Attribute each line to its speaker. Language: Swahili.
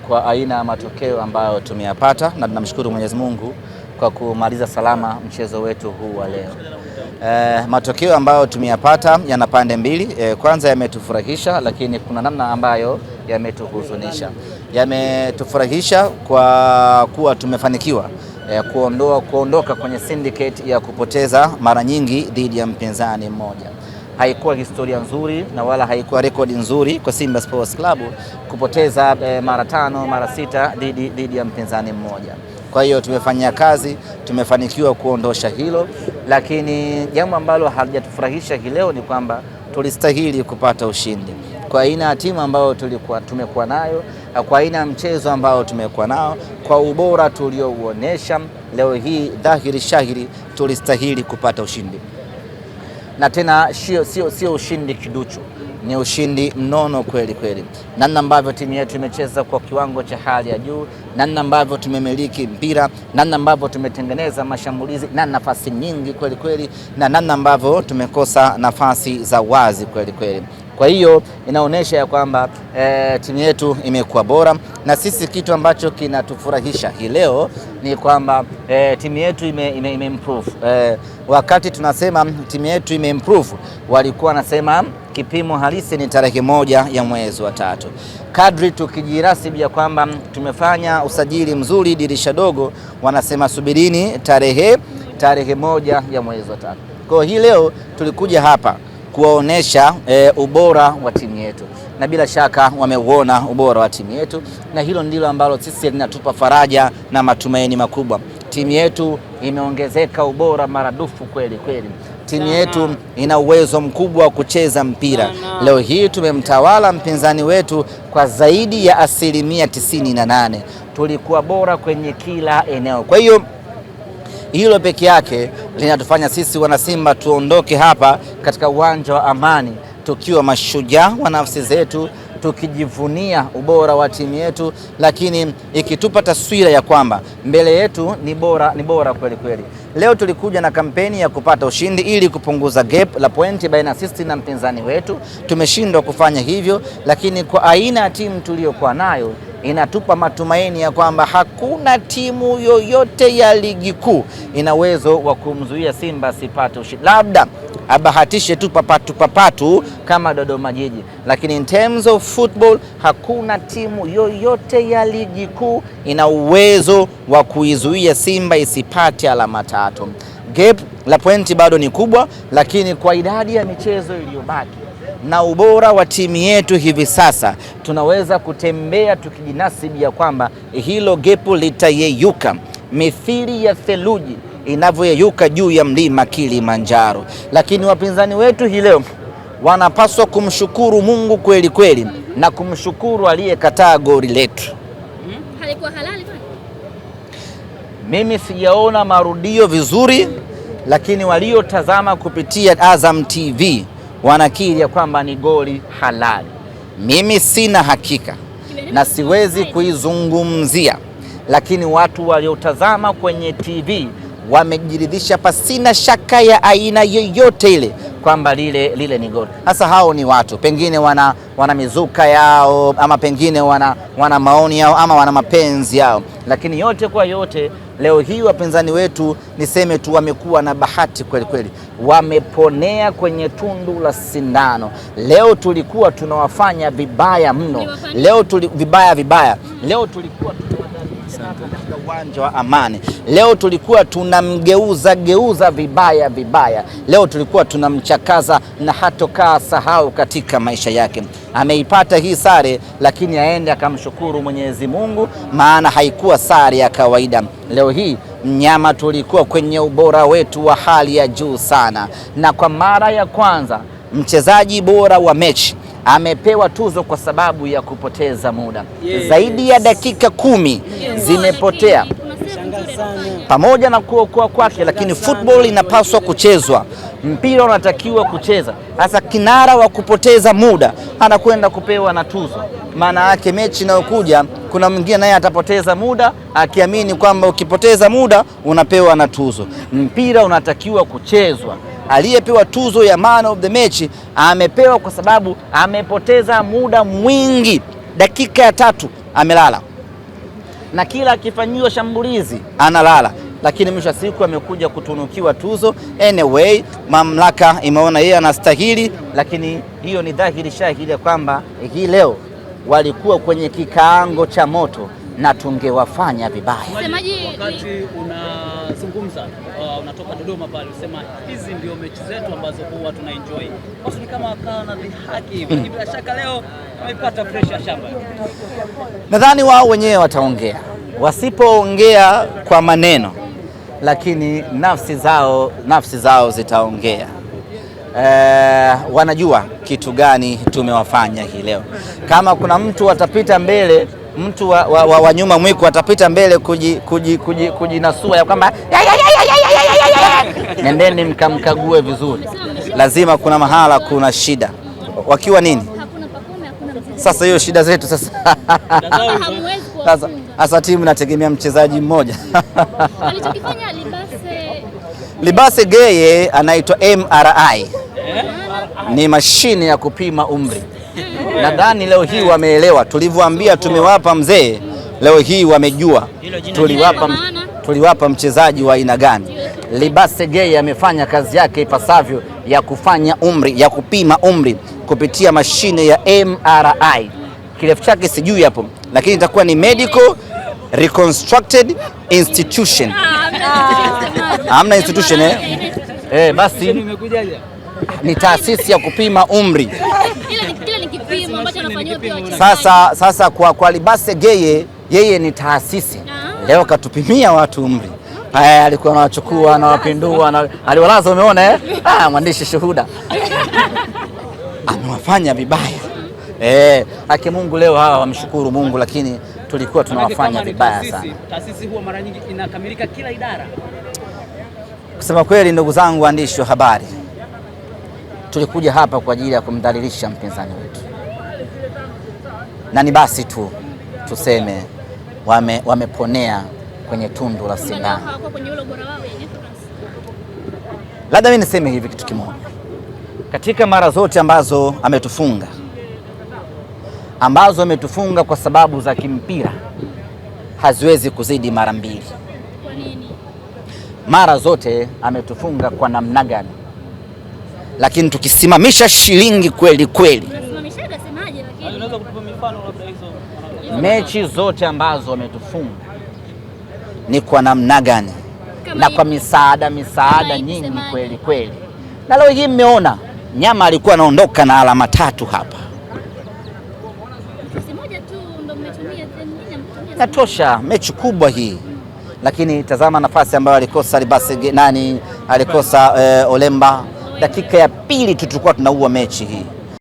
Speaker 1: kwa aina ya matokeo ambayo tumeyapata, na tunamshukuru Mwenyezi Mungu kwa kumaliza salama mchezo wetu huu wa leo. Matokeo ambayo tumeyapata yana pande mbili. Kwanza yametufurahisha, lakini kuna namna ambayo yametuhuzunisha. Yametufurahisha kwa kuwa tumefanikiwa kuondoka kwenye syndicate ya kupoteza mara nyingi dhidi ya mpinzani mmoja. Haikuwa historia nzuri na wala haikuwa rekodi nzuri kwa Simba Sports Club kupoteza mara 5 mara 6 dhidi ya mpinzani mmoja. Kwa hiyo tumefanyia kazi, tumefanikiwa kuondosha hilo, lakini jambo ambalo halijatufurahisha hii leo ni kwamba tulistahili kupata ushindi kwa aina ya timu ambayo tumekuwa nayo, kwa aina ya mchezo ambao tumekuwa nao, kwa ubora tuliouonesha leo hii, dhahiri shahiri tulistahili kupata ushindi. Na tena sio ushindi kiduchu, ni ushindi mnono kweli kweli. Namna ambavyo timu yetu imecheza kwa kiwango cha hali ya juu, namna ambavyo tumemiliki mpira, namna ambavyo tumetengeneza mashambulizi na nafasi nyingi kweli kweli, na namna ambavyo tumekosa nafasi za wazi kweli kweli. Kwa hiyo inaonyesha ya kwamba timu yetu imekuwa bora, na sisi kitu ambacho kinatufurahisha hii leo ni kwamba timu yetu improve. Wakati tunasema timu yetu improve, walikuwa nasema kipimo halisi ni tarehe 1 ya mwezi wa 3. Kadri tukijirasibu ya kwamba tumefanya usajili mzuri dirisha dogo, wanasema subirini tarehe 1 ya mwezi wa 3. Kwa hii leo tulikuja hapa kuwaonesha ubora wa timu yetu, na bila shaka wameuona ubora wa timu yetu, na hilo ndilo ambalo sisi linatupa faraja na matumaini makubwa. Timu yetu imeongezeka ubora maradufu kweli kweli. Timu yetu ina uwezo mkubwa wa kucheza mpira. Leo hii tumemtawala mpinzani wetu kwa zaidi ya 98%. Tulikuwa bora kwenye kila eneo. Kwa hiyo hilo peke yake linatufanya sisi wanasimba tuondoke hapa katika uwanja wa Amani tukiwa mashujaa wa nafsi zetu, tukijivunia ubora wa timu yetu, lakini ikitupa taswira ya kwamba mbele yetu ni bora kweli kweli. Leo tulikuja na kampeni ya kupata ushindi ili kupunguza gap la pointi baina sisi na mpinzani wetu. Tumeshindwa kufanya hivyo, lakini kwa aina ya timu tuliyokuwa nayo inatupa matumaini ya kwamba hakuna timu yoyote ya ligi kuu ina uwezo wa kumzuia Simba sipate ushindi. Labda abahatishe tu papatu kama Dodoma Jiji, lakini in terms of football hakuna timu yoyote ya ligi kuu ina uwezo wa kuizuia Simba isipate alama 3. Gap la pointi bado ni kubwa, lakini kwa idadi ya michezo iliyobaki na ubora wa timu yetu hivi sasa, tunaweza kutembea tukijinasibu ya kwamba hilo gepu litayeyuka mithili ya theluji inavyoyeyuka juu ya mlima Kilimanjaro. Lakini wapinzani wetu hii leo wanapaswa kumshukuru Mungu kweli kweli, na kumshukuru aliyekataa goli letu.
Speaker 2: Halikuwa halali kwani?
Speaker 1: Mimi sijaona marudio vizuri, lakini waliotazama kupitia Azam TV wanakiri ya kwamba ni goli halali. Mimi sina hakika na siwezi kuizungumzia, lakini watu waliotazama kwenye TV wamejiridhisha pasina shaka ya aina yoyote ile kwamba lile ni goli. Sasa hao ni watu, pengine wana mizuka yao, ama pengine wana maoni yao, ama wana mapenzi yao, lakini yote kwa yote leo hii wapinzani wetu niseme tu wamekuwa na bahati kweli kweli, wameponea kwenye tundu la sindano. Leo tulikuwa tunawafanya vibaya mno, leo vibaya. Leo tulikuwa katika uwanja wa Amani, leo tulikuwa tunamgeuza vibaya. Leo tulikuwa tunamchakaza na hatokaa sahau katika maisha yake. Ameipata hii sare, lakini aende akamshukuru Mwenyezi Mungu, maana haikuwa sare ya kawaida. Leo hii mnyama tulikuwa kwenye ubora wetu wa hali ya juu sana, na kwa mara ya kwanza mchezaji bora wa mechi amepewa tuzo kwa sababu ya kupoteza muda. Zaidi ya dakika 10 zimepotea pamoja na kuokoa kwake, lakini football inapaswa kuchezwa, mpira unatakiwa kucheza. Sasa kinara wa kupoteza muda anakwenda kupewa na tuzo. Maana yake mechi inayokuja kuna mwingine naye atapoteza muda akiamini kwamba ukipoteza muda unapewa na tuzo. Mpira unatakiwa kuchezwa. Aliyepewa tuzo ya man of the match amepewa kwa sababu amepoteza muda mwingi. Dakika ya 3 amelala. na kila akifanyiwa shambulizi analala, lakini mwisho wa siku amekuja kutunukiwa tuzo. Anyway, mamlaka imeona yeye anastahili, lakini hiyo ni dhahiri shahidi ya kwamba hii leo walikuwa kwenye kikaango cha moto na tungewafanya vibaya.
Speaker 3: Wakati unazungumza unatoka Dodoma pale, usema hizi ndio mechi zetu ambazo huwa tunaenjoy. Basi ni kama akawa na dhihaki hivi. Bila shaka leo waipata fresh ya shamba.
Speaker 1: Nadhani wao wenyewe wataongea, wasipoongea kwa maneno, lakini nafsi zao zitaongea. Wanajua kitu gani tumewafanya hii leo. Kama kuna mtu atapita mbele, mtu wa nyuma mwiko atapita mbele kujinasua ya kwamba nendeni mkamkague vizuri, lazima kuna mahala kuna shida. Wakiwa nini sasa? Hiyo shida zetu sasa. Sasa timu inategemea mchezaji mmoja. Libase Geye anaitwa MRI, ni mashine ya kupima umri. Nadhani leo hii wameelewa tulivyoambia tumewapa mzee, leo hii wamejua tuliwapa mchezaji wa aina gani. Libase Geye amefanya kazi yake ipasavyo ya kufanya umri, ya kupima umri kupitia mashine ya MRI. Kirefu chake sijui hapo, lakini itakuwa ni Medical Reconstructed Institution. Hamna institution basi ni taasisi ya kupima umri. Sasa kwa Libase Geye, yeye ni taasisi. Leo katupimia watu umri. Alikuwa anawachukua, anawapindua, aliwalaza, umeona mwandishi shuhuda. Amewafanya vibaya. Haki Mungu leo hawa wamshukuru Mungu, lakini tulikuwa tunawafanya vibaya sana.
Speaker 3: Taasisi huwa mara nyingi inakamilika kila idara.
Speaker 1: Kusema kweli, ndugu zangu waandishi wa habari, tulikuja hapa kwa ajili ya kumdhalilisha mpinzani wetu, na ni basi tu tuseme wameponea kwenye tundu la sindano. Labda mimi niseme hivi kitu kimoja, katika mara zote ambazo ametufunga kwa sababu za kimpira, haziwezi kuzidi mara mbili.
Speaker 2: Kwa nini?
Speaker 1: Mara zote ametufunga kwa namna gani? Lakini tukisimamisha shilingi kweli kweli, mechi zote ambazo ametufunga ni kwa namna gani? Na kwa misaada nyingi kweli kweli. Na leo hii mmeona Nyama alikuwa anaondoka na alama 3 hapa. Natosha, mechi kubwa hii. Lakini tazama nafasi ambayo alikosa alikosa Olemba. Dakika ya pili tulikuwa tunaua mechi hii.